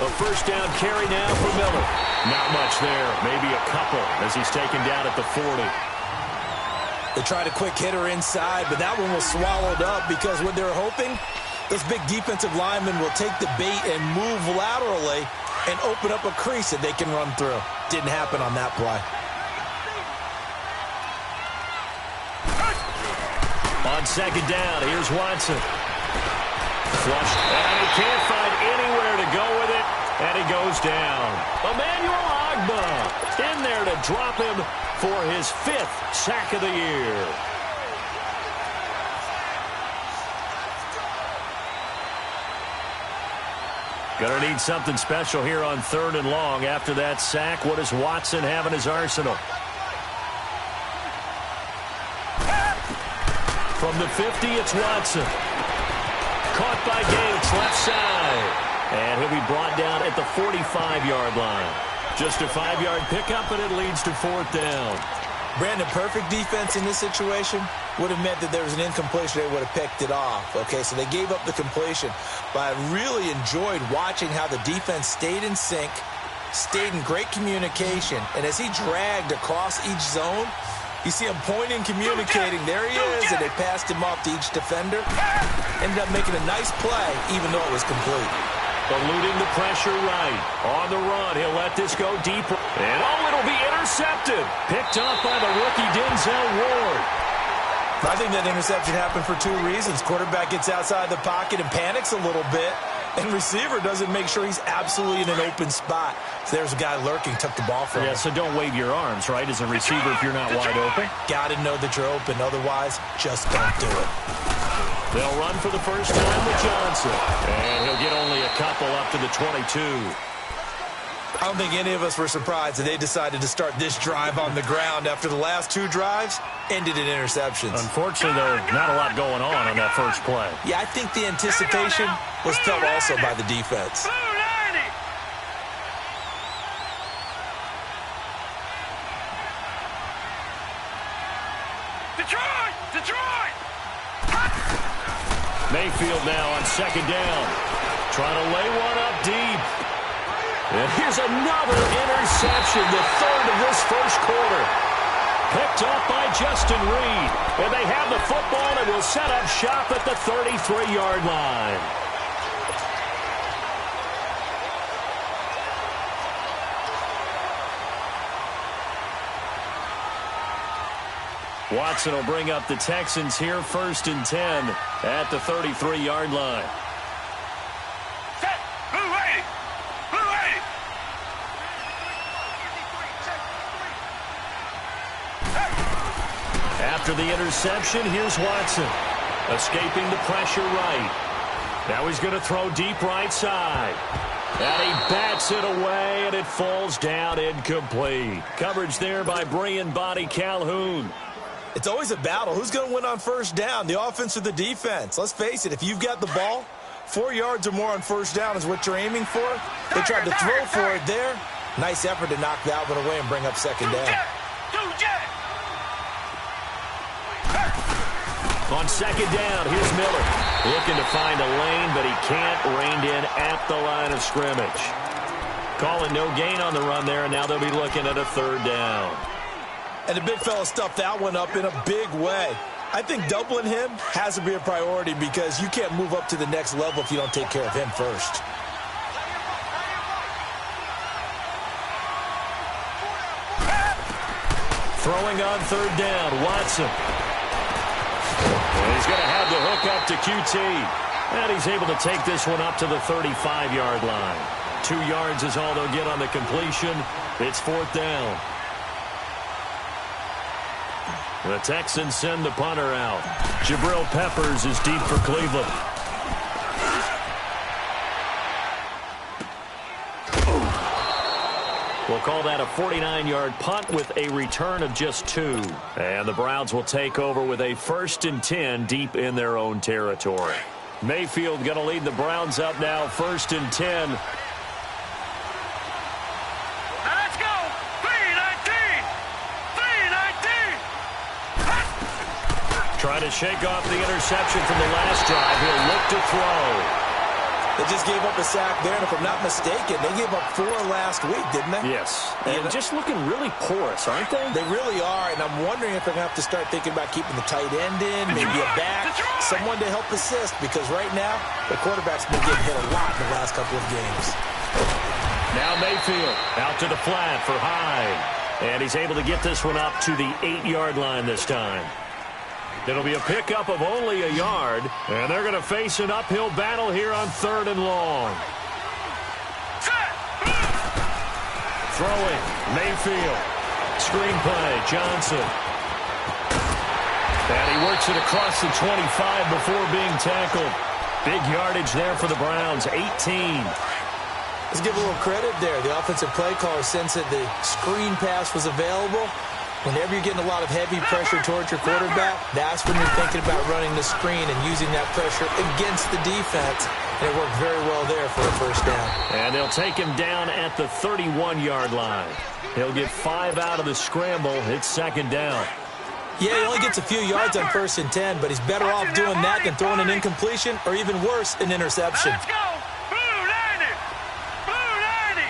A first down carry now for Miller. Not much there. Maybe a couple as he's taken down at the 40. They tried a quick hitter inside, but that one was swallowed up because what they're hoping, those big defensive linemen will take the bait and move laterally and open up a crease that they can run through. Didn't happen on that play. On second down, here's Watson. Flushed, and he can't find anywhere to go with it, and he goes down. Emmanuel Ogbah in there to drop him for his 5th sack of the year. Gonna need something special here on 3rd and long. After that sack, what does Watson have in his arsenal? From the 50, it's Watson. Caught by Gates, left side. And he'll be brought down at the 45-yard line. Just a 5-yard pickup, and it leads to 4th down. Brandon, perfect defense in this situation would have meant that there was an incompletion. They would have picked it off. Okay, so they gave up the completion. But I really enjoyed watching how the defense stayed in sync, stayed in great communication. And as he dragged across each zone, you see him pointing, communicating. There he is, and they passed him off to each defender. Ended up making a nice play, even though it was complete. Eluding the pressure right. On the run, he'll let this go deeper. And, it'll be intercepted. Picked up by the rookie Denzel Ward. I think that interception happened for 2 reasons. Quarterback gets outside the pocket and panics a little bit. And receiver doesn't make sure he's absolutely in an open spot. So there's a guy lurking, took the ball from him. Yeah, so don't wave your arms, right, as a receiver if you're not wide open. Got to know that you're open. Otherwise, just don't do it. They'll run for the first time with Johnson. And he'll get only a couple up to the 22. I don't think any of us were surprised that they decided to start this drive on the ground after the last 2 drives ended in interceptions. Unfortunately, though, not a lot going on that first play. Yeah, I think the anticipation was felt also by the defense. Detroit! Mayfield now on second down. Trying to lay one up deep. And here's another interception, the 3rd of this first quarter. Picked up by Justin Reed. And they have the football and will set up shop at the 33-yard line. Watson will bring up the Texans here, 1st and 10 at the 33-yard line. Set. Blue waiting. Blue waiting. After the interception, here's Watson. Escaping the pressure right. Now he's going to throw deep right side. And he bats it away, and it falls down incomplete. Coverage there by Brian Body Calhoun. It's always a battle. Who's going to win on first down, the offense or the defense? Let's face it, if you've got the ball, 4 yards or more on first down is what you're aiming for. They tried to throw for it there. Nice effort to knock that one away and bring up second down. On second down, here's Miller. Looking to find a lane, but he can't. Reined in at the line of scrimmage. Calling no gain on the run there, and now they'll be looking at a 3rd down. And the big fella stuffed that one up in a big way. I think doubling him has to be a priority because you can't move up to the next level if you don't take care of him first. Throwing on 3rd down, Watson. And he's going to have the hook up to QT. And he's able to take this one up to the 35-yard line. 2 yards is all they'll get on the completion. It's 4th down. The Texans send the punter out. Jabril Peppers is deep for Cleveland. We'll call that a 49-yard punt with a return of just 2. And the Browns will take over with a 1st and 10 deep in their own territory. Mayfield going to lead the Browns up now, 1st and 10. Trying to shake off the interception from the last drive. He'll look to throw. They just gave up a sack there, and if I'm not mistaken, they gave up 4 last week, didn't they? Yes, and just looking really porous, aren't they? They really are, and I'm wondering if they're going to have to start thinking about keeping the tight end in, maybe a back, someone to help assist, because right now, the quarterback's been getting hit a lot in the last couple of games. Now Mayfield out to the flat for Hyde, and he's able to get this one up to the 8-yard line this time. It'll be a pickup of only a yard, and they're going to face an uphill battle here on 3rd and long. Throwing, Mayfield. Screen play, Johnson. And he works it across the 25 before being tackled. Big yardage there for the Browns, 18. Let's give a little credit there. The offensive play caller sensed that the screen pass was available. Whenever you're getting a lot of heavy pressure towards your quarterback, that's when you're thinking about running the screen and using that pressure against the defense. And it worked very well there for a first down. And they'll take him down at the 31-yard line. He'll get 5 out of the scramble. It's 2nd down. Yeah, he only gets a few yards on 1st and 10, but he's better off doing that than throwing an incompletion or even worse, an interception. Let's go! Blue 90! Blue 90!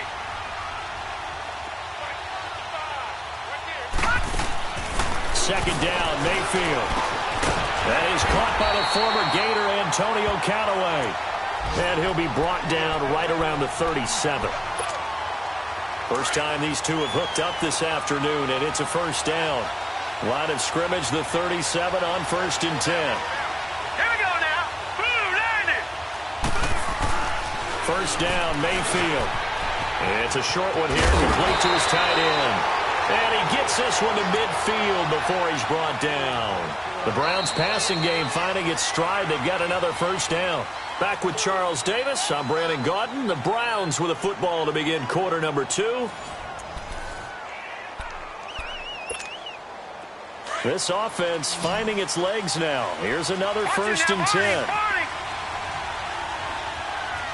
2nd down, Mayfield. That is caught by the former Gator, Antonio Callaway. And he'll be brought down right around the 37. First time these two have hooked up this afternoon, and it's a first down. Line of scrimmage, the 37 on 1st and 10. Here we go now! Blue 90! First down, Mayfield. It's a short one here, complete to his tight end. And he gets this one to midfield before he's brought down. The Browns passing game finding its stride. They've got another first down. Back with Charles Davis, I'm Brandon Gaudin. The Browns with a football to begin quarter number 2. This offense finding its legs now. Here's another 1st and 10. All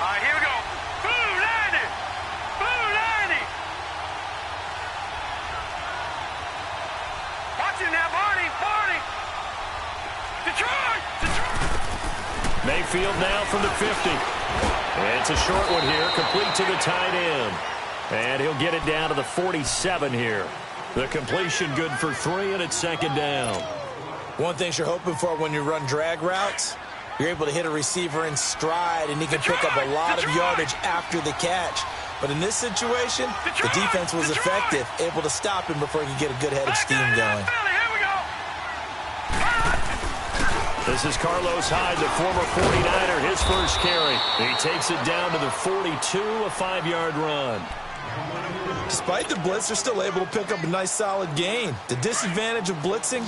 right, here we go. Blue 90! Blue 90! Watch it now, Barney! Barney! Detroit! Detroit! Mayfield now from the 50. It's a short one here, complete to the tight end. And he'll get it down to the 47 here. The completion good for 3, and it's 2nd down. One thing you're hoping for when you run drag routes, you're able to hit a receiver in stride, and he can pick up a lot of yardage after the catch. But in this situation, the defense was effective, able to stop him before he could get a good head of steam going. This is Carlos Hyde, the former 49er, his first carry. He takes it down to the 42, a 5-yard run. Despite the blitz, they're still able to pick up a nice, solid gain. The disadvantage of blitzing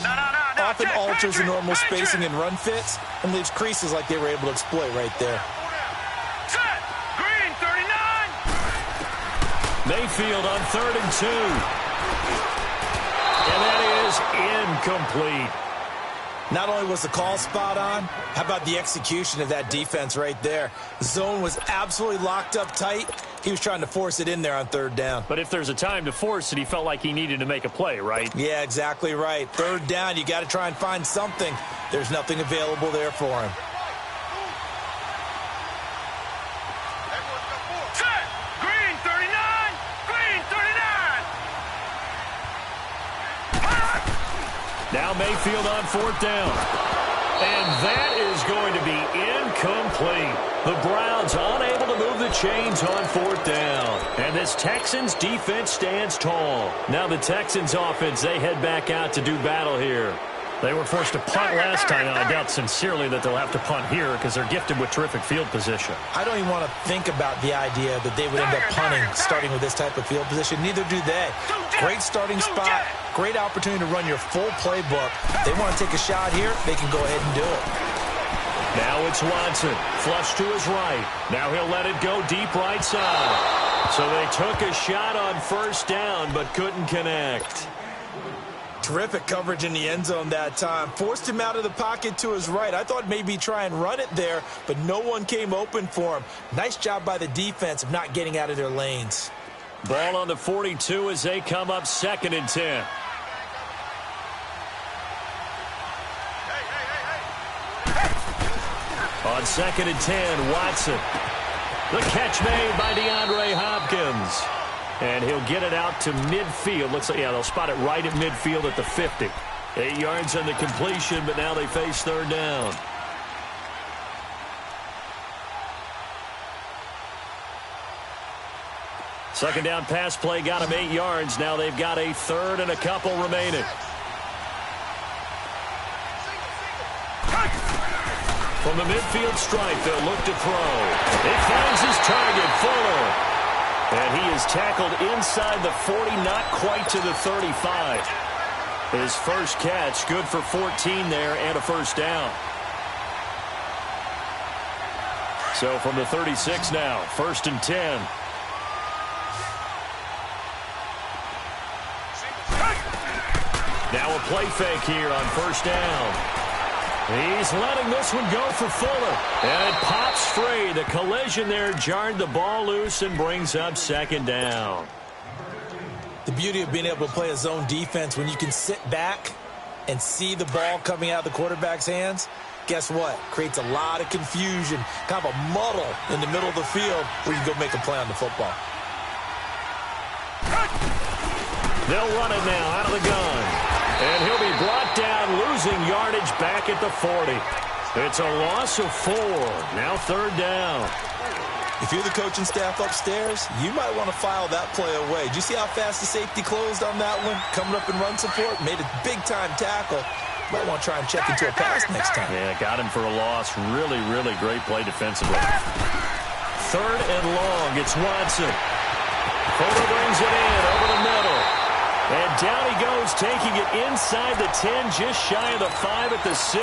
often alters the normal spacing and run fits and leaves creases like they were able to exploit right there. Set! Green 39! Mayfield on 3rd and 2. And that is incomplete. Not only was the call spot on, how about the execution of that defense right there? The zone was absolutely locked up tight. He was trying to force it in there on 3rd down. But if there's a time to force it, he felt like he needed to make a play, right? Yeah, exactly right. 3rd down, you got to try and find something. There's nothing available there for him. Set! Green 39! Green 39! Now Mayfield on 4th down. And that is going to be incomplete. The Browns unable to move the chains on 4th down. And this Texans defense stands tall. Now the Texans offense, they head back out to do battle here. They were forced to punt last time, and I doubt sincerely that they'll have to punt here because they're gifted with terrific field position. I don't even want to think about the idea that they would end up punting starting with this type of field position. Neither do they. Great starting spot, great opportunity to run your full playbook. They want to take a shot here, they can go ahead and do it. Now it's Watson, flush to his right. Now he'll let it go deep right side. So they took a shot on 1st down but couldn't connect. Terrific coverage in the end zone that time. Forced him out of the pocket to his right. I thought maybe try and run it there, but no one came open for him. Nice job by the defense of not getting out of their lanes. Ball on the 42 as they come up 2nd and 10. On 2nd and 10, Watson. The catch made by DeAndre Hopkins. And he'll get it out to midfield. Looks like, yeah, they'll spot it right at midfield at the 50. 8 yards on the completion, but now they face third down. Second down pass play got him 8 yards. Now they've got a third and a couple remaining. From the midfield stripe, they'll look to throw. He finds his target, Fuller. And he is tackled inside the 40, not quite to the 35. His first catch, good for 14 there and a first down. So from the 36 now, 1st and 10. Now a play fake here on first down. He's letting this one go for Fuller. And it pops free. The collision there jarred the ball loose and brings up second down. The beauty of being able to play a zone defense when you can sit back and see the ball coming out of the quarterback's hands, guess what? Creates a lot of confusion, kind of a muddle in the middle of the field where you can go make a play on the football. They'll run it now out of the gun. And he'll be brought down, losing yardage back at the 40. It's a loss of 4. Now third down. If you're the coaching staff upstairs, you might want to file that play away. Did you see how fast the safety closed on that one? Coming up in run support, made a big-time tackle. Might want to try and check into a pass next time. Yeah, got him for a loss. Really, really great play defensively. Third and long. It's Watson. Fuller brings it in over the middle. And down he goes, taking it inside the 10, just shy of the 5 at the 6.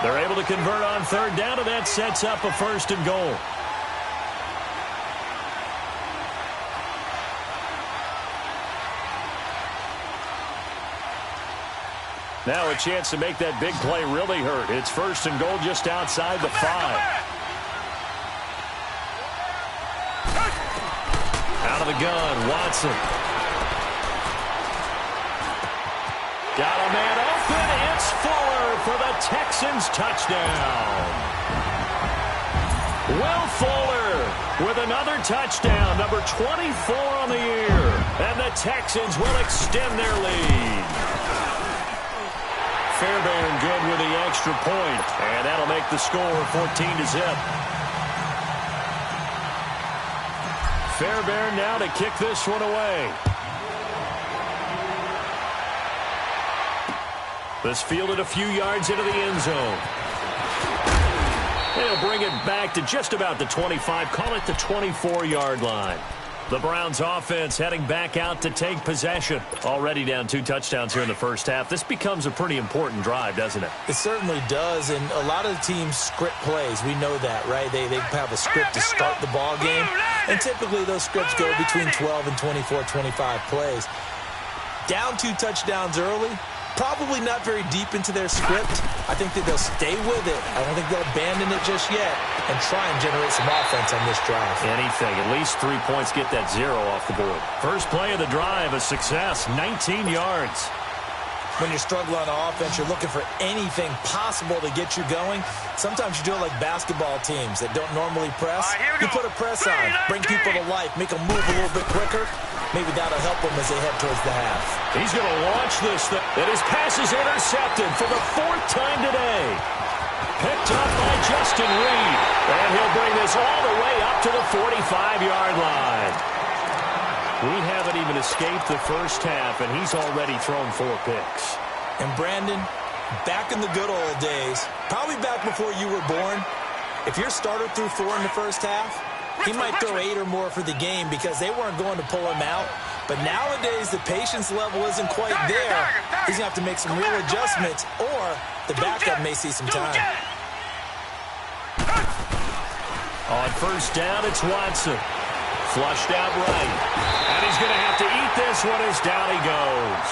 They're able to convert on third down, and that sets up a 1st and goal. Now a chance to make that big play really hurt. It's 1st and goal just outside the 5. Out of the gun, Watson. Got a man open. It's Fuller for the Texans touchdown. Will Fuller with another touchdown, number 24 on the year. And the Texans will extend their lead. Fairbairn good with the extra point, and that'll make the score 14-0. Fairbairn now to kick this one away. This fielded a few yards into the end zone. They'll bring it back to just about the 25, call it the 24-yard line. The Browns offense heading back out to take possession. Already down 2 touchdowns here in the first half. This becomes a pretty important drive, doesn't it? It certainly does, and a lot of the teams script plays. We know that, right? They have a script to start the ball game, and typically those scripts go between 12 and 24, 25 plays. Down 2 touchdowns early, probably not very deep into their script. I think that they'll stay with it. I don't think they'll abandon it just yet and try and generate some offense on this drive. Anything. At least 3 points, get that 0 off the board. First play of the drive, a success, 19 yards. When you're struggling on offense, you're looking for anything possible to get you going. Sometimes you do it like basketball teams that don't normally press. You put a press on, bring people to life, make them move a little bit quicker. Maybe that'll help them as they head towards the half. He's going to launch this. And his pass is intercepted for the 4th time today. Picked up by Justin Reed. And he'll bring this all the way up to the 45-yard line. We haven't even escaped the first half, and he's already thrown 4 picks. And Brandon, back in the good old days, probably back before you were born, if your starter threw 4 in the first half, he might throw 8 or more for the game because they weren't going to pull him out. But nowadays, the patience level isn't quite there. He's going to have to make some real adjustments, or the backup may see some time. On first down, it's Watson. Flushed out right. And he's going to have to eat this one as down he goes.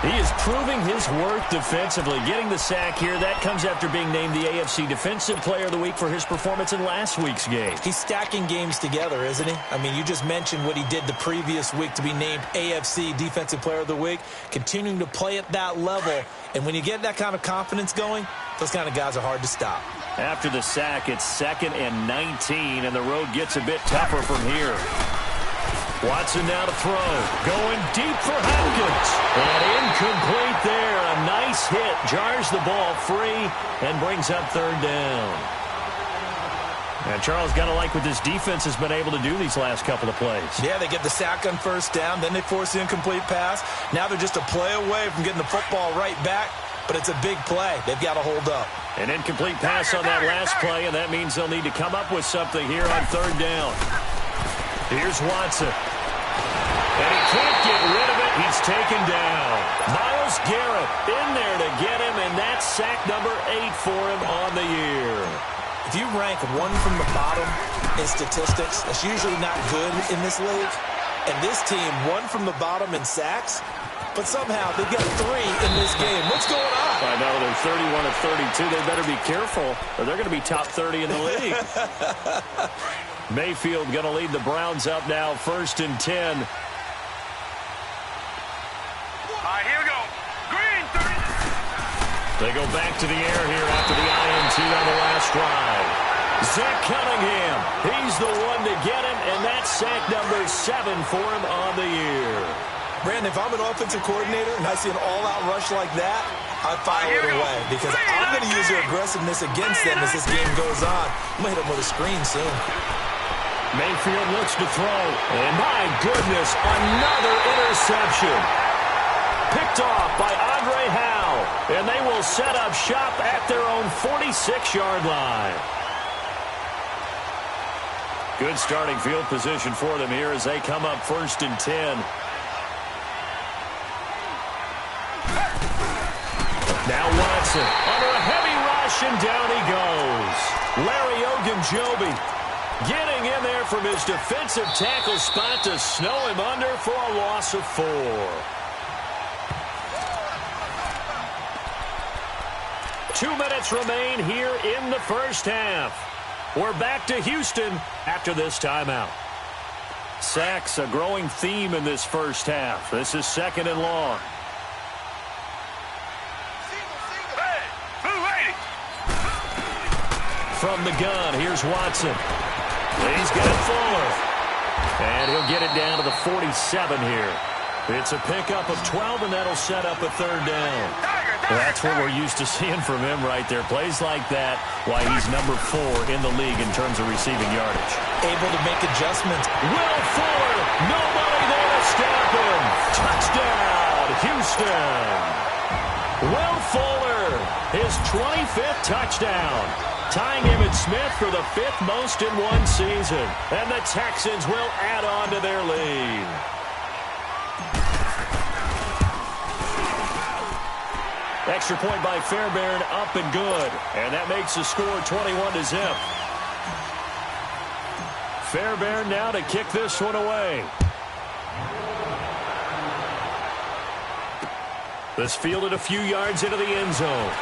He is proving his worth defensively. Getting the sack here, that comes after being named the AFC Defensive Player of the Week for his performance in last week's game. He's stacking games together, isn't he? I mean, you just mentioned what he did the previous week to be named AFC Defensive Player of the Week, continuing to play at that level. And when you get that kind of confidence going, those kind of guys are hard to stop. After the sack, it's 2nd and 19, and the road gets a bit tougher from here. Watson now to throw. Going deep for Hopkins. And incomplete there. A nice hit. Jars the ball free and brings up 3rd down. And Charles, got to like what this defense has been able to do these last couple of plays. Yeah, they get the sack on 1st down. Then they force the incomplete pass. Now they're just a play away from getting the football right back. But it's a big play. They've got to hold up. An incomplete pass on that last play, and that means they'll need to come up with something here on 3rd down. Here's Watson. And he can't get rid of it. He's taken down. Myles Garrett in there to get him, and that's sack number 8 for him on the year. If you rank one from the bottom in statistics, that's usually not good in this league. And this team, 1 from the bottom in sacks, but somehow they get 3 in this game. What's going on? I know, they're 31 of 32. They better be careful, or they're going to be top 30 in the league. Mayfield going to lead the Browns up now, 1st and 10. All right, here we go. Green, 30. They go back to the air here after the INT on the last drive. Zach Cunningham, he's the one to get him, and that's sack number 7 for him on the year. Brandon, if I'm an offensive coordinator and I see an all-out rush like that, I file it away because I'm going to use their aggressiveness against them as this game goes on. I'm going to hit them with a screen soon. Mayfield looks to throw, and my goodness, another interception. Picked off by Andre Howe, and they will set up shop at their own 46-yard line. Good starting field position for them here as they come up 1st and 10. Now Watson under a heavy rush, and down he goes. Larry Ogunjobi getting in there from his defensive tackle spot to snow him under for a loss of 4. Two minutes remain here in the first half. We're back to Houston after this timeout. Sacks a growing theme in this first half. This is 2nd and long. From the gun, here's Watson. He's got Fuller. And he'll get it down to the 47 here. It's a pickup of 12, and that'll set up a 3rd down. That's what we're used to seeing from him right there. Plays like that, why he's number 4 in the league in terms of receiving yardage. Able to make adjustments. Will Fuller, nobody there to stop him. Touchdown, Houston. Will Fuller, his 25th touchdown. Tying Emmitt Smith for the 5th most in one season. And the Texans will add on to their lead. Extra point by Fairbairn, up and good. And that makes the score 21-0. Fairbairn now to kick this one away. This fielded a few yards into the end zone.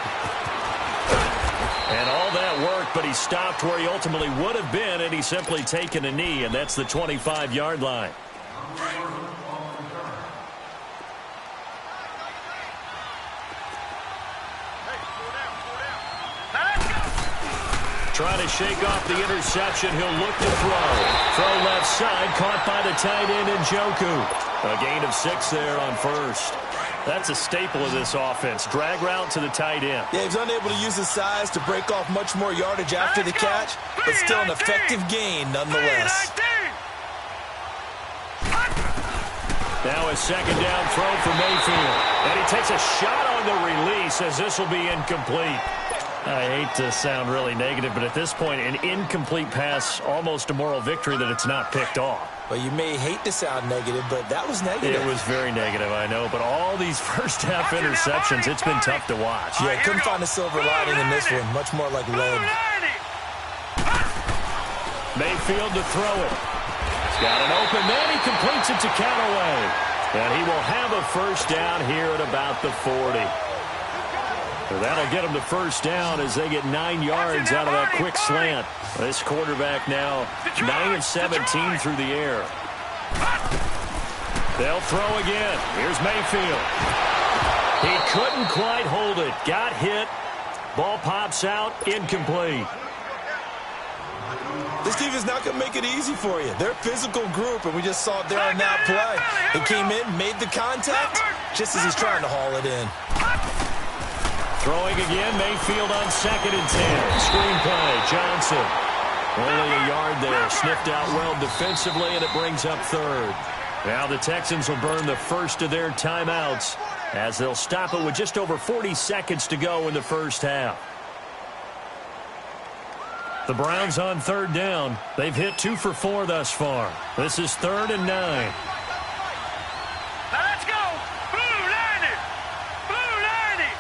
And all that worked, but he stopped where he ultimately would have been, and he's simply taken a knee, and that's the 25-yard line. Trying to shake off the interception. He'll look to throw. Throw left side, caught by the tight end Njoku. A gain of 6 there on 1st. That's a staple of this offense. Drag route to the tight end. Yeah, he's unable to use his size to break off much more yardage after the catch, but still an effective gain nonetheless. Now a 2nd down throw for Mayfield. And he takes a shot on the release as this will be incomplete. I hate to sound really negative, but at this point, an incomplete pass, almost a moral victory that it's not picked off. Well, you may hate to sound negative, but that was negative. It was very negative, I know. But all these first-half interceptions, it's been tough to watch. Yeah, couldn't find a silver lining in this one. Much more like lead. Mayfield to throw it. He's got an open man. He completes it to Callaway. And he will have a first down here at about the 40. So that'll get them to first down as they get 9 yards out of that quick slant. This quarterback now 9 of 17 through the air. They'll throw again. Here's Mayfield. He couldn't quite hold it. Got hit. Ball pops out. Incomplete. This team is not going to make it easy for you. They're a physical group, and we just saw it there on that play. He came in, made the contact, just as he's trying to haul it in. Throwing again, Mayfield on 2nd and 10. Screen play, Johnson. Only a yard there. Sniffed out well defensively, and it brings up 3rd. Now the Texans will burn the first of their timeouts as they'll stop it with just over 40 seconds to go in the first half. The Browns on 3rd down. They've hit 2 for 4 thus far. This is 3rd and 9. Now let's go. Blue 90. Blue 90.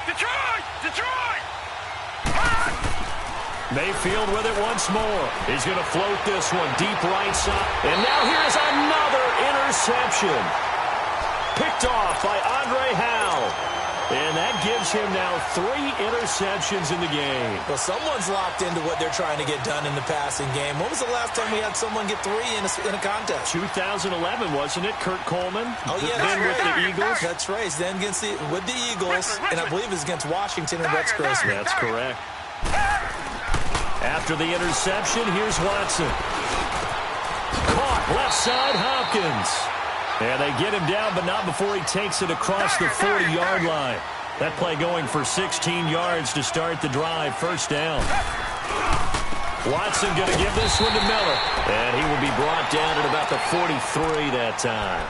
Detroit. Detroit. Mayfield with it once more. He's going to float this one deep right side. And now here's another interception. Picked off by Andre Howe. And that gives him now 3 interceptions in the game. Well, someone's locked into what they're trying to get done in the passing game. When was the last time we had someone get 3 in a contest? 2011, wasn't it? Kurt Coleman? Oh, yeah, then with the Eagles? That's right. Then with the Eagles, and I believe it's against Washington and Rex Grossman. That's correct. After the interception, here's Watson. Caught left side, Hopkins. And they get him down, but not before he takes it across the 40-yard line. That play going for 16 yards to start the drive. First down. Watson going to give this one to Miller. And he will be brought down at about the 43 that time.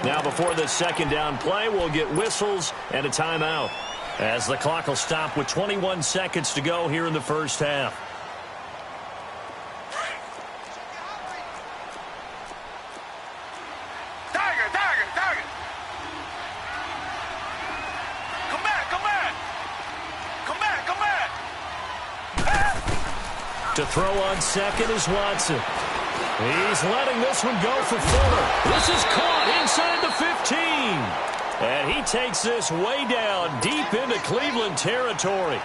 Now before the second down play, we'll get whistles and a timeout, as the clock will stop with 21 seconds to go here in the first half. To throw on second is Watson. He's letting this one go for Fuller. This is caught inside the 15. And he takes this way down deep into Cleveland territory.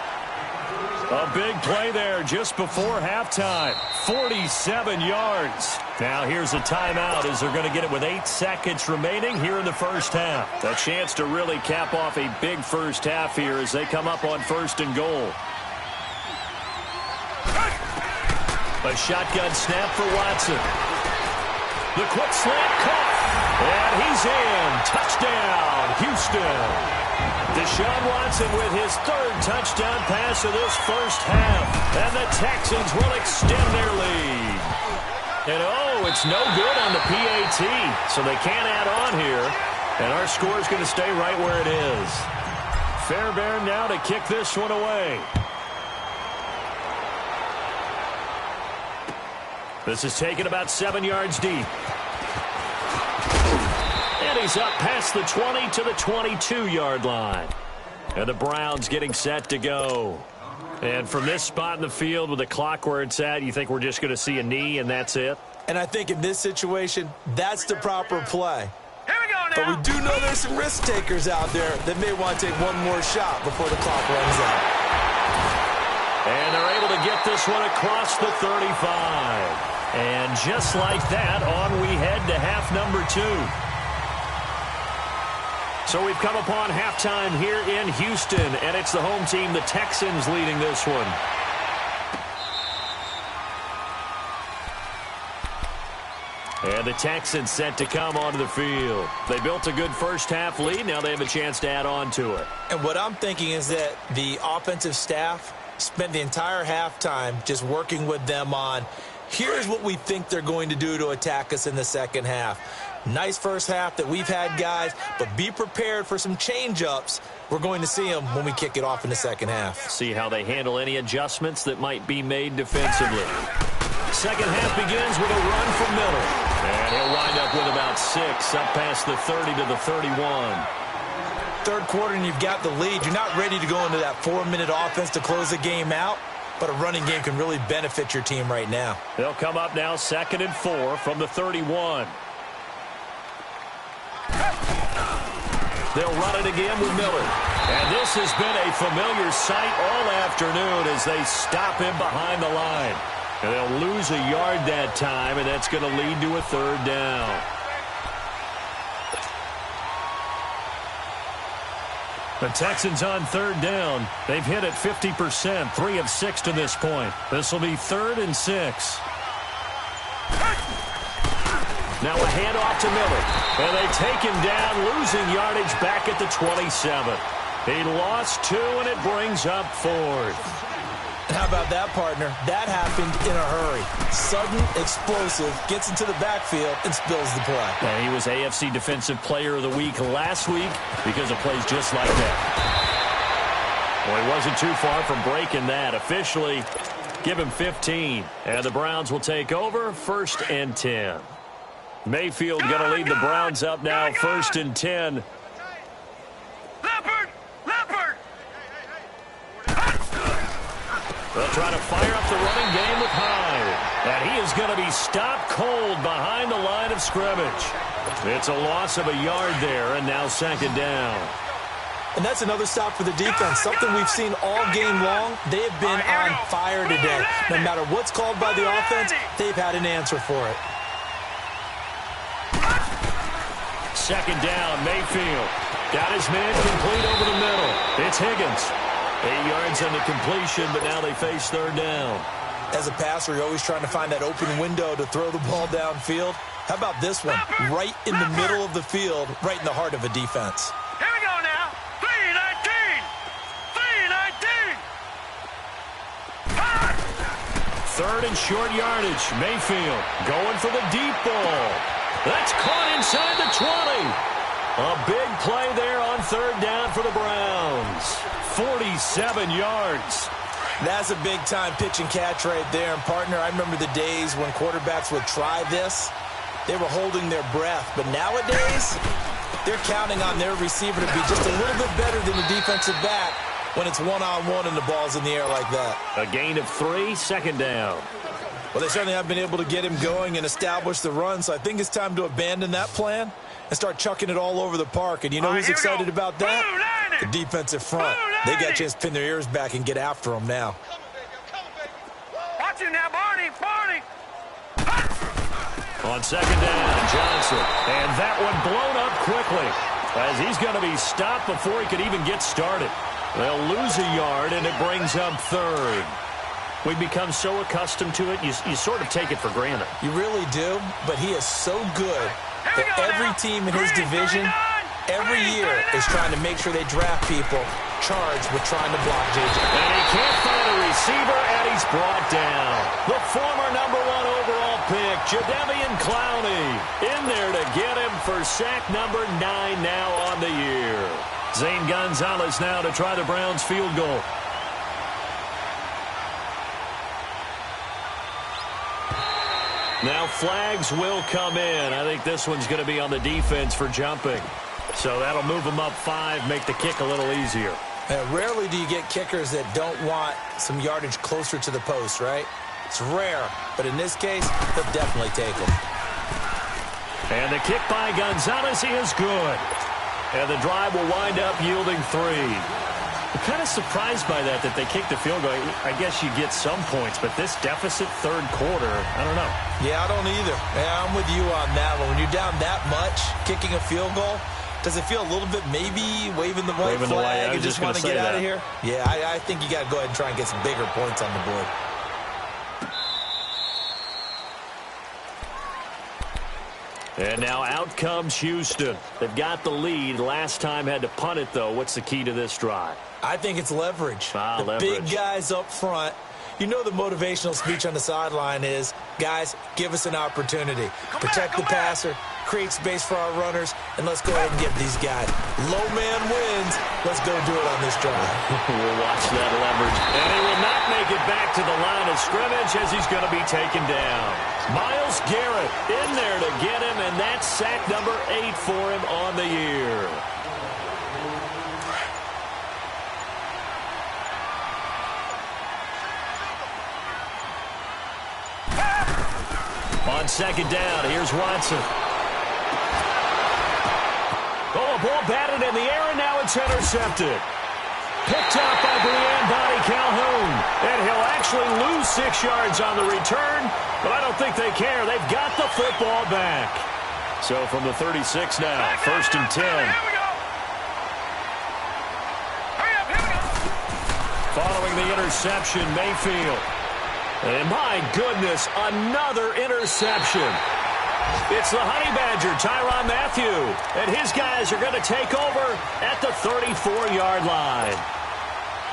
A big play there just before halftime. 47 yards. Now here's a timeout as they're going to get it with 8 seconds remaining here in the first half. A chance to really cap off a big first half here as they come up on 1st and goal. A shotgun snap for Watson. The quick slant caught. And he's in. Touchdown, Houston. Deshaun Watson with his 3rd touchdown pass of this first half. And the Texans will extend their lead. And oh, it's no good on the PAT. So they can't add on here. And our score is going to stay right where it is. Fairbairn now to kick this one away. This is taken about 7 yards deep. And he's up past the 20 to the 22-yard line. And the Browns getting set to go. And from this spot in the field with the clock where it's at, you think we're just going to see a knee and that's it? And I think in this situation, that's the proper play. Here we go now. But we do know there's some risk takers out there that may want to take one more shot before the clock runs out. And they're able to get this one across the 35. And just like that, on we head to half number 2. So we've come upon halftime here in Houston, and it's the home team, the Texans, leading this one. And the Texans set to come onto the field. They built a good first half lead. Now they have a chance to add on to it. And what I'm thinking is that the offensive staff spent the entire halftime just working with them on, here's what we think they're going to do to attack us in the second half. Nice first half that we've had, guys, but be prepared for some change-ups. We're going to see them when we kick it off in the second half. See how they handle any adjustments that might be made defensively. Second half begins with a run from Miller. And he'll wind up with about 6, up past the 30 to the 31. Third quarter and you've got the lead. You're not ready to go into that 4-minute offense to close the game out, but a running game can really benefit your team right now. They'll come up now 2nd and 4 from the 31. They'll run it again with Miller. And this has been a familiar sight all afternoon as they stop him behind the line. And they'll lose a yard that time, and that's going to lead to a third down. The Texans on third down. They've hit it 50%, 3 of 6 to this point. This will be 3rd and 6. Now a handoff to Miller. And they take him down, losing yardage back at the 27. He lost 2, and it brings up 4th. How about that, partner? That happened in a hurry. Sudden, explosive, gets into the backfield, and spills the play. And he was AFC Defensive Player of the Week last week because of plays just like that. Well, he wasn't too far from breaking that. Officially, give him 15. And the Browns will take over, 1st and 10. Mayfield going to lead the Browns up now, 1st and 10. They'll try to fire up the running game with Hyde. And he is going to be stopped cold behind the line of scrimmage. It's a loss of a yard there, and now 2nd down. And that's another stop for the defense, something we've seen all game long. They have been on fire today. No matter what's called by the offense, they've had an answer for it. 2nd down, Mayfield. Got his man complete over the middle. It's Higgins. 8 yards on the completion, but now they face 3rd down. As a passer, you're always trying to find that open window to throw the ball downfield. How about this one? Right in the middle of the field, right in the heart of a defense. Here we go now. 3-19. 3-19. 3rd and short yardage. Mayfield going for the deep ball. That's caught inside the 20. A big play there on 3rd down for the Browns. 47 yards. That's a big-time pitch and catch right there. And, partner, I remember the days when quarterbacks would try this. They were holding their breath. But nowadays, they're counting on their receiver to be just a little bit better than the defensive back when it's one-on-one and the ball's in the air like that. A gain of 3, 2nd down. Well, they certainly have been able to get him going and establish the run, so I think it's time to abandon that plan and start chucking it all over the park. And you know who's excited about that? The defensive front. They got a chance to pin their ears back and get after him now. Watch him now, Barney. Barney. On 2nd down, Johnson. And that one blown up quickly as he's going to be stopped before he could even get started. They'll lose a yard, and it brings up 3rd. We've become so accustomed to it, you sort of take it for granted. You really do, but he is so good that every team in his division, every year, is trying to make sure they draft people charged with trying to block J.J. And he can't find a receiver, and he's brought down. The former number 1 overall pick, Jadeveon Clowney, in there to get him for sack number 9 now on the year. Zane Gonzalez now to try the Browns field goal. Now flags will come in. I think this one's going to be on the defense for jumping. So that'll move them up 5, make the kick a little easier. Rarely do you get kickers that don't want some yardage closer to the post, right? It's rare, but in this case, they'll definitely take it. And the kick by Gonzalez is good. And the drive will wind up yielding 3. I'm kind of surprised by that they kicked the field goal. I guess you get some points, but this deficit 3rd quarter, I don't know. Yeah, I don't either. Yeah, I'm with you on that one. When you're down that much, kicking a field goal, does it feel a little bit maybe waving the white flag and just want to get out of here? Yeah, I think you got to go ahead and try and get some bigger points on the board. And now out comes Houston. They've got the lead. Last time had to punt it, though. What's the key to this drive? I think it's leverage. Leverage. Big guys up front. You know the motivational speech on the sideline is, guys, give us an opportunity. Protect the passer, create space for our runners, and let's go ahead and get these guys. Low man wins. Let's go do it on this drive. We'll watch that leverage. And he will not make it back to the line of scrimmage as he's going to be taken down. Myles Garrett in there to get him, and that's sack number 8 for him on the year. On 2nd down, here's Watson. Oh, a ball batted in the air, and now it's intercepted. Picked up by Body Calhoun. And he'll actually lose 6 yards on the return, but I don't think they care. They've got the football back. So from the 36 now, 1st and 10. Following the interception, Mayfield. And my goodness, another interception. It's the Honey Badger, Tyrann Mathieu. And his guys are going to take over at the 34-yard line.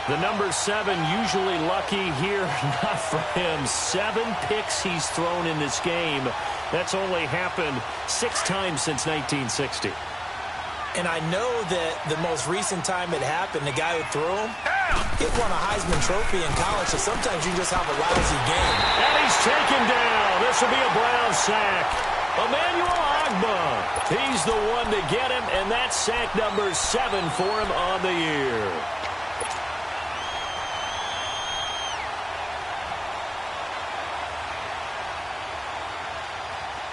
The number 7 usually lucky here. Not for him. 7 picks he's thrown in this game. That's only happened 6 times since 1960. And I know that the most recent time it happened, the guy who threw him, he won a Heisman Trophy in college, so sometimes you just have a lousy game. And he's taken down. This will be a Brown sack. Emmanuel Agba. He's the one to get him, and that's sack number 7 for him on the year.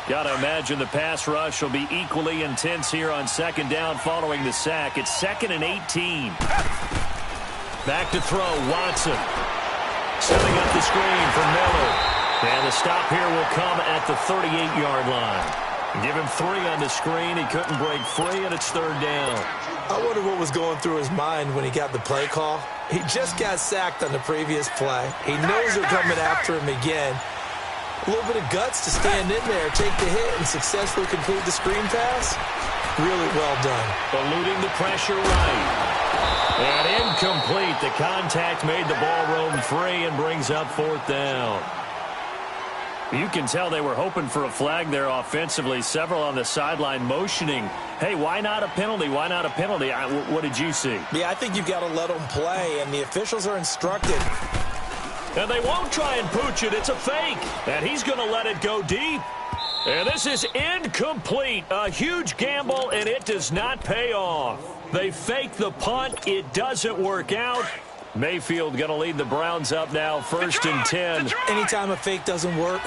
Got to imagine the pass rush will be equally intense here on 2nd down following the sack. It's 2nd and 18. Back to throw, Watson. Setting up the screen for Miller. And the stop here will come at the 38-yard line. Give him 3 on the screen. He couldn't break free, and it's 3rd down. I wonder what was going through his mind when he got the play call. He just got sacked on the previous play. He knows they're coming after him again. A little bit of guts to stand in there, take the hit, and successfully complete the screen pass. Really well done. Eluding the pressure right. And incomplete. The contact made the ball roam free and brings up 4th down. You can tell they were hoping for a flag there offensively. Several on the sideline motioning, hey, why not a penalty? Why not a penalty? What did you see? Yeah, I think you've got to let them play, and the officials are instructed. And they won't try and pooch it. It's a fake. And he's going to let it go deep. And this is incomplete. A huge gamble, and it does not pay off. They fake the punt. It doesn't work out. Mayfield going to lead the Browns up now, 1st and 10. Anytime a fake doesn't work,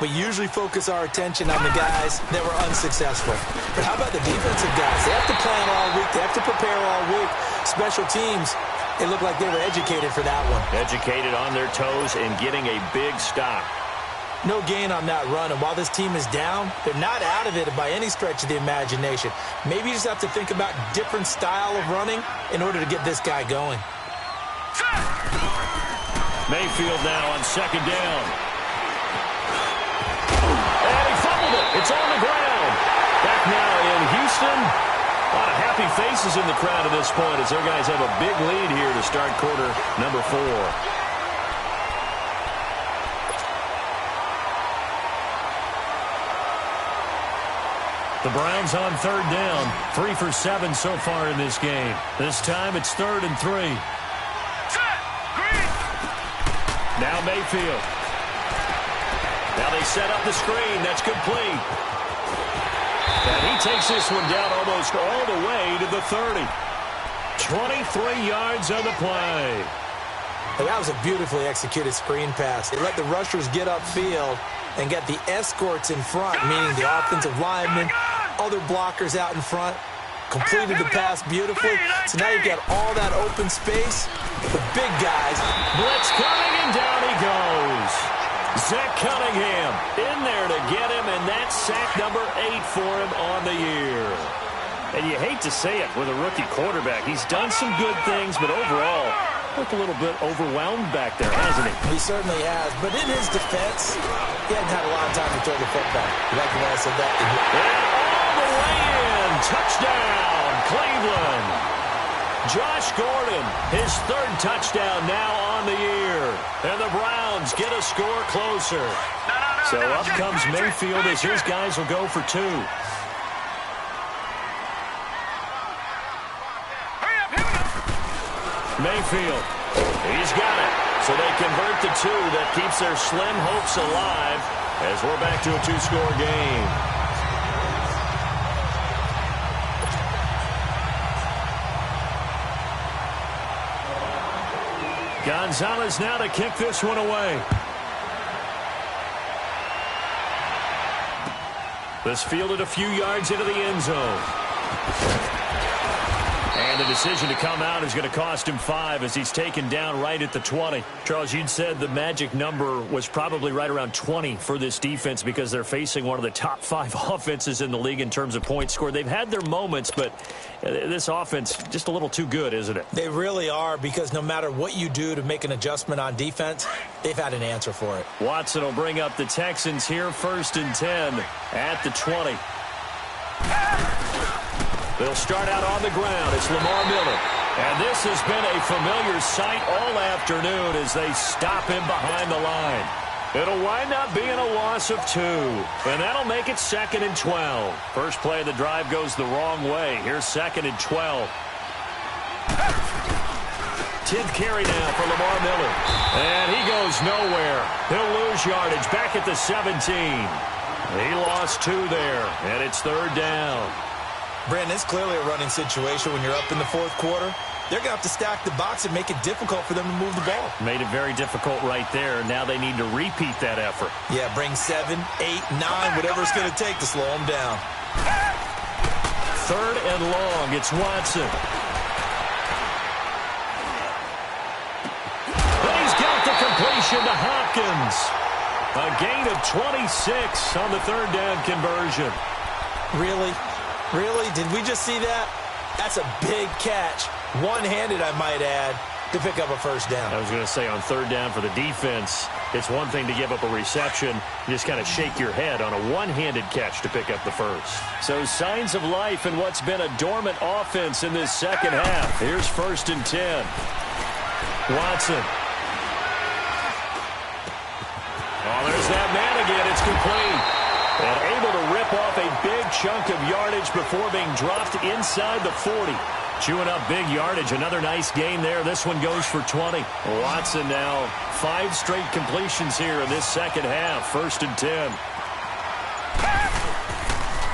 we usually focus our attention on the guys that were unsuccessful. But how about the defensive guys? They have to plan all week. They have to prepare all week. Special teams, it looked like they were educated for that one. Educated on their toes and getting a big stop. No gain on that run, and while this team is down, they're not out of it by any stretch of the imagination. Maybe you just have to think about different style of running in order to get this guy going. Mayfield now on 2nd down. And he fumbled it. It's on the ground. Back now in Houston. A lot of happy faces in the crowd at this point as their guys have a big lead here to start quarter number 4. The Browns on 3rd down. 3 for 7 so far in this game. This time it's 3rd and 3. Now Mayfield. Now they set up the screen. That's complete. And he takes this one down almost all the way to the 30. 23 yards on the play. And that was a beautifully executed screen pass. They let the rushers get upfield and get the escorts in front, meaning the offensive linemen, other blockers out in front. Completed the pass beautifully. So now you've got all that open space. The big guys. Blitz coming, and down he goes. Zach Cunningham in there to get him, and that's sack number 8 for him on the year. And you hate to say it with a rookie quarterback. He's done some good things, but overall, looked a little bit overwhelmed back there, hasn't he? He certainly has. But in his defense, he hadn't had a lot of time to throw the football. You like the way I said that? And all the way in. Touchdown, Cleveland. Josh Gordon, his 3rd touchdown now on the year. And the Browns get a score closer. So up comes Mayfield as his guys will go for 2. Mayfield, he's got it. So they convert the 2. That keeps their slim hopes alive as we're back to a 2-score game. Gonzalez now to kick this one away. This fielded a few yards into the end zone. And the decision to come out is going to cost him 5 as he's taken down right at the 20. Charles, you'd said the magic number was probably right around 20 for this defense because they're facing one of the top 5 offenses in the league in terms of points scored. They've had their moments, but this offense just a little too good, isn't it? They really are, because no matter what you do to make an adjustment on defense, they've had an answer for it. Watson will bring up the Texans here, 1st and 10 at the 20. They'll start out on the ground. It's Lamar Miller. And this has been a familiar sight all afternoon as they stop him behind the line. It'll wind up being a loss of 2. And that'll make it 2nd and 12. First play of the drive goes the wrong way. Here's 2nd and 12. 10th carry now for Lamar Miller. And he goes nowhere. He'll lose yardage back at the 17. He lost 2 there. And it's 3rd down. Brandon, it's clearly a running situation when you're up in the 4th quarter. They're going to have to stack the box and make it difficult for them to move the ball. Made it very difficult right there. Now they need to repeat that effort. Yeah, bring 7, 8, 9, whatever it's going to take to slow them down. 3rd and long. It's Watson. And he's got the completion to Hopkins. A gain of 26 on the 3rd down conversion. Really? Really? Did we just see that? That's a big catch. One-handed, I might add, to pick up a 1st down. I was going to say on 3rd down for the defense, it's one thing to give up a reception. You just kind of shake your head on a one-handed catch to pick up the 1st. So signs of life in what's been a dormant offense in this 2nd half. Here's 1st and 10. Watson. Oh, there's that man again. It's complete. And able to rip off a big chunk of yardage before being dropped inside the 40. Chewing up big yardage. Another nice gain there. This one goes for 20. Watson now 5 straight completions here in this 2nd half. 1st and 10.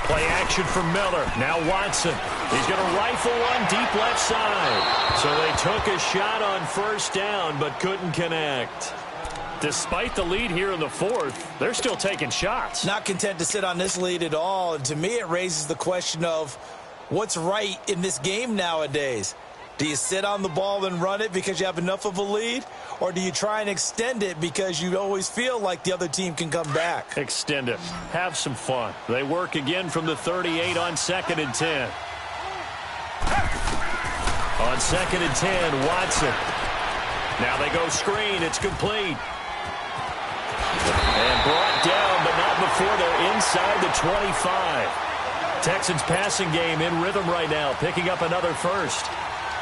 Play action for Miller. Now Watson. He's going to rifle one deep left side. So they took a shot on 1st down but couldn't connect. Despite the lead here in the 4th, they're still taking shots. Not content to sit on this lead at all. And to me, it raises the question of what's right in this game nowadays. Do you sit on the ball and run it because you have enough of a lead? Or do you try and extend it because you always feel like the other team can come back? Extend it. Have some fun. They work again from the 38 on 2nd and 10. On 2nd and 10, Watson. Now they go screen. It's complete. And brought down, but not before they're inside the 25. Texans passing game in rhythm right now, picking up another 1st.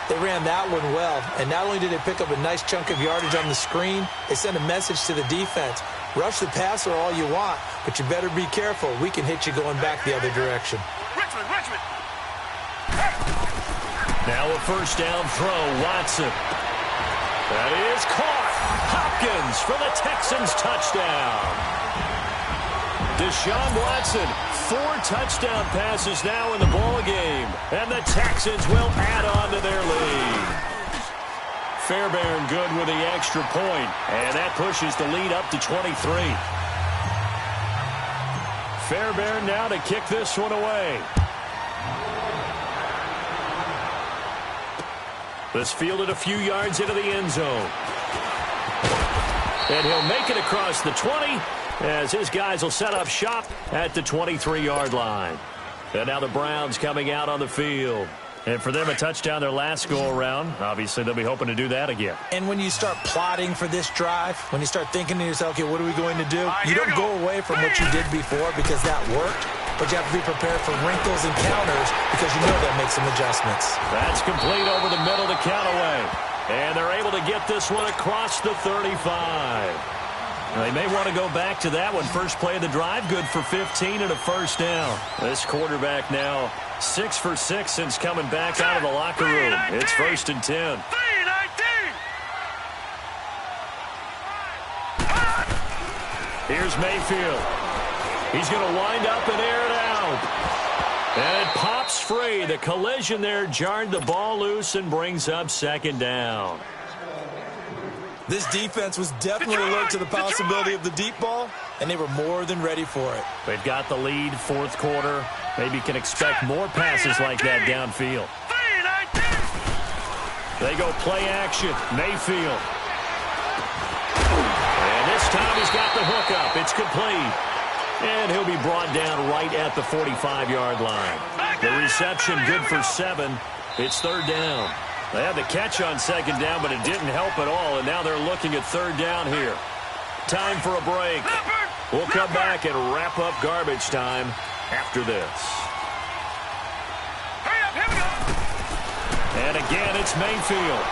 They ran that one well, and not only did they pick up a nice chunk of yardage on the screen, they sent a message to the defense. Rush the passer all you want, but you better be careful. We can hit you going back the other direction. Richmond. Now a 1st down throw, Watson. That is caught. Hopkins for the Texans touchdown. Deshaun Watson, 4 touchdown passes now in the ball game, and the Texans will add on to their lead. Fairbairn good with the extra point, and that pushes the lead up to 23. Fairbairn now to kick this one away. This fielded a few yards into the end zone. And he'll make it across the 20 as his guys will set up shop at the 23-yard line. And now the Browns coming out on the field. And for them, a touchdown their last go-around. Obviously, they'll be hoping to do that again. And when you start plotting for this drive, when you start thinking to yourself, okay, what are we going to do? You don't go away from what you did before because that worked. But you have to be prepared for wrinkles and counters because you know they'll make some adjustments. That's complete over the middle to Callaway. And they're able to get this one across the 35. They may want to go back to that one. First play of the drive, good for 15 and a 1st down. This quarterback now 6 for 6 since coming back out of the locker room. It's 1st and 10. Here's Mayfield. He's going to wind up and air it out. And it pops free. The collision there jarred the ball loose and brings up 2nd down. This defense was definitely alert to the possibility of the deep ball, and they were more than ready for it. They've got the lead, 4th quarter. Maybe can expect more passes like that downfield. They go play action. Mayfield. And this time he's got the hookup. It's complete. And he'll be brought down right at the 45-yard line. The reception good for 7. It's third down. They had the catch on second down, but it didn't help at all, and now they're looking at third down here. Time for a break. We'll come back and wrap up garbage time after this. And again, it's Mayfield.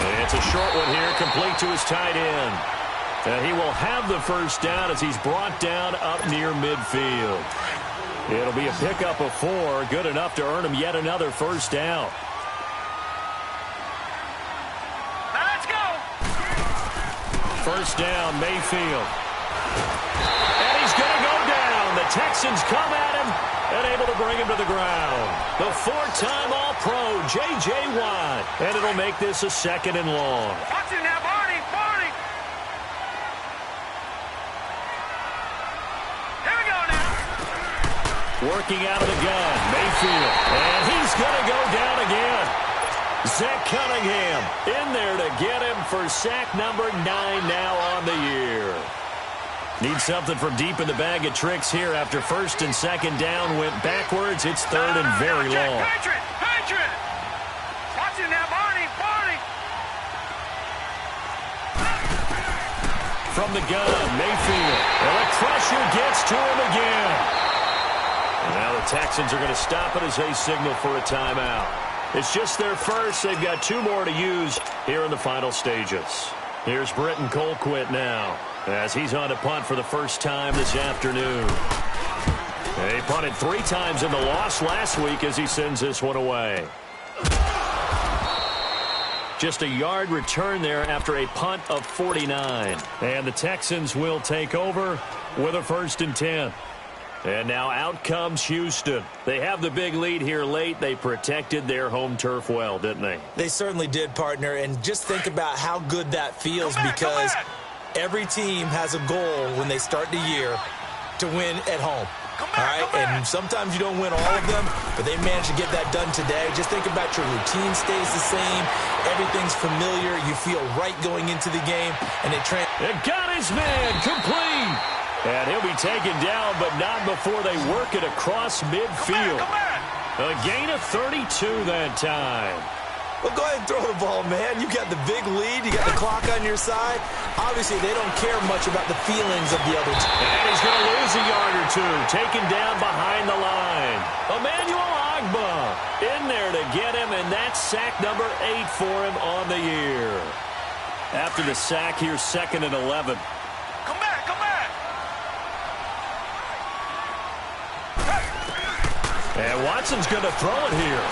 And it's a short one here, complete to his tight end. And he will have the first down as he's brought down up near midfield. It'll be a pickup of 4, good enough to earn him yet another first down. Let's go. First down, Mayfield. And he's going to go down. The Texans come at him and able to bring him to the ground. The 4-time All-Pro, J.J. Watt. And it'll make this a second and long. Watch it now, Barney. Barney. Here we go now. Working out of the gun, Mayfield. And he's going to go down again. Zach Cunningham in there to get him for sack number 9 now on the year. Need something from deep in the bag of tricks here after first and second down went backwards. It's third and very long. Patriot. Patriot. Watch it now, Barney. Barney. From the gun, Mayfield. And the pressure gets to him again. And now the Texans are going to stop it as they signal for a timeout. It's just their first. They've got 2 more to use here in the final stages. Here's Britton Colquitt now as he's on to punt for the first time this afternoon. And he punted 3 times in the loss last week as he sends this one away. Just a yard return there after a punt of 49. And the Texans will take over with a 1st and 10. And now out comes Houston. They have the big lead here late. They protected their home turf well, didn't they? They certainly did, partner. And just think about how good that feels because every team has a goal when they start the year to win at home. All right, and sometimes you don't win all of them, but they managed to get that done today. Just think about your routine stays the same. Everything's familiar. You feel right going into the game, and they got his man complete. And he'll be taken down, but not before they work it across midfield. A gain of 32 that time. Well, go ahead and throw the ball, man. You got the big lead. You got the clock on your side. Obviously, they don't care much about the feelings of the other team. And he's going to lose a yard or 2. Taken down behind the line. Emmanuel Agba in there to get him, and that's sack number 8 for him on the year. After the sack, here's 2nd and 11. Come back, come back. And Watson's going to throw it here.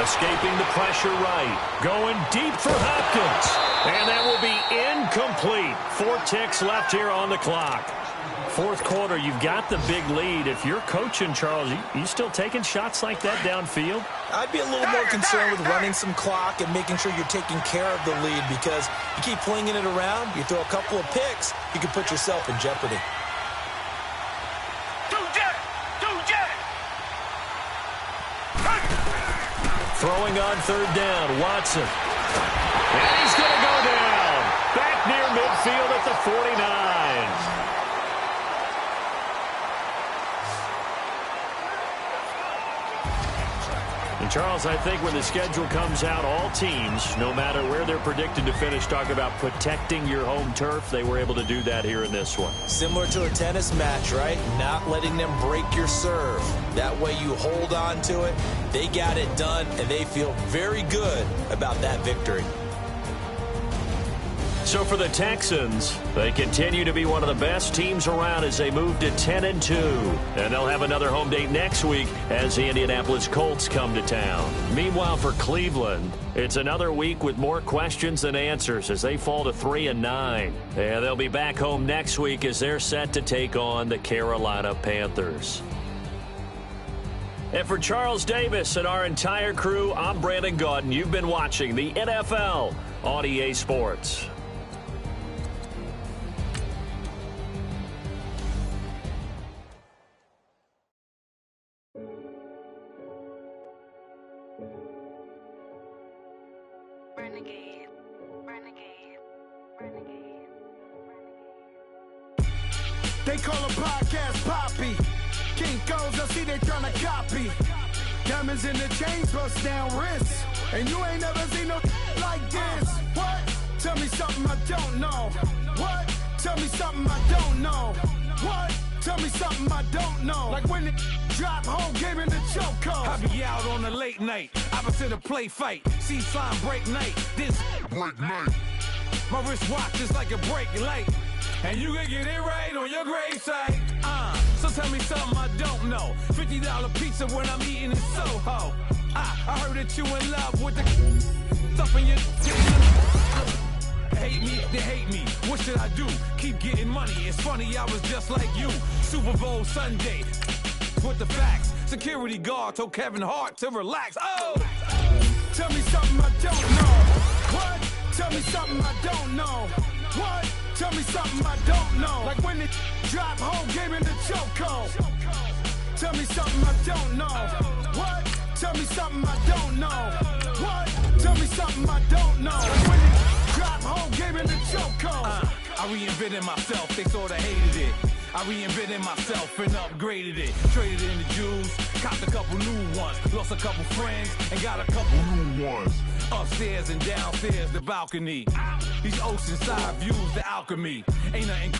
Escaping the pressure right. Going deep for Hopkins. And that will be incomplete. 4 ticks left here on the clock. 4th quarter, you've got the big lead. If you're coaching, Charles, you still taking shots like that downfield? I'd be a little more concerned with running some clock and making sure you're taking care of the lead because you keep flinging it around, you throw a couple of picks, you can put yourself in jeopardy. Throwing on 3rd down, Watson. And he's going to go down. Back near midfield at the 49. And Charles, I think when the schedule comes out, all teams, no matter where they're predicted to finish, talk about protecting your home turf. They were able to do that here in this one. Similar to a tennis match, right? Not letting them break your serve. That way you hold on to it. They got it done, and they feel very good about that victory. So for the Texans, they continue to be one of the best teams around as they move to 10-2. And they'll have another home date next week as the Indianapolis Colts come to town. Meanwhile, for Cleveland, it's another week with more questions than answers as they fall to 3-9. And they'll be back home next week as they're set to take on the Carolina Panthers. And for Charles Davis and our entire crew, I'm Brandon Gaudin. You've been watching the NFL on EA Sports. Renegade, renegade, renegade, renegade. They call a podcast Poppy. Kinkos, I see they tryna copy. Diamonds in the chains, bust down wrists. And you ain't never seen no like this. What? Tell me something I don't know. What? Tell me something I don't know. What? Tell me something I don't know. Like when it drop home, gave in the chokehold. I be out on a late night, opposite a play fight. See sign break night, this break night. My wristwatch is like a break light. And you can get it right on your gravesite. So tell me something I don't know. $50 pizza when I'm eating in Soho. I heard that you in love with the stuff in your hate me, they hate me. What should I do? Keep getting money. It's funny, I was just like you. Super Bowl Sunday with the facts. Security guard told Kevin Hart to relax. Oh! Tell me something I don't know. What? Tell me something I don't know. What? Tell me something I don't know. Like when it drop home, game in the chokehold. Tell me something I don't know. What? Tell me something I don't know. What? Tell me something I don't know. Like when it drop home, game in the chokehold. I reinvented myself, they sorta hated it. I reinvented myself and upgraded it. Traded in the Jews, copped a couple new ones. Lost a couple friends and got a couple new ones. Upstairs and downstairs, the balcony. These oceanside views, the alchemy. Ain't nothing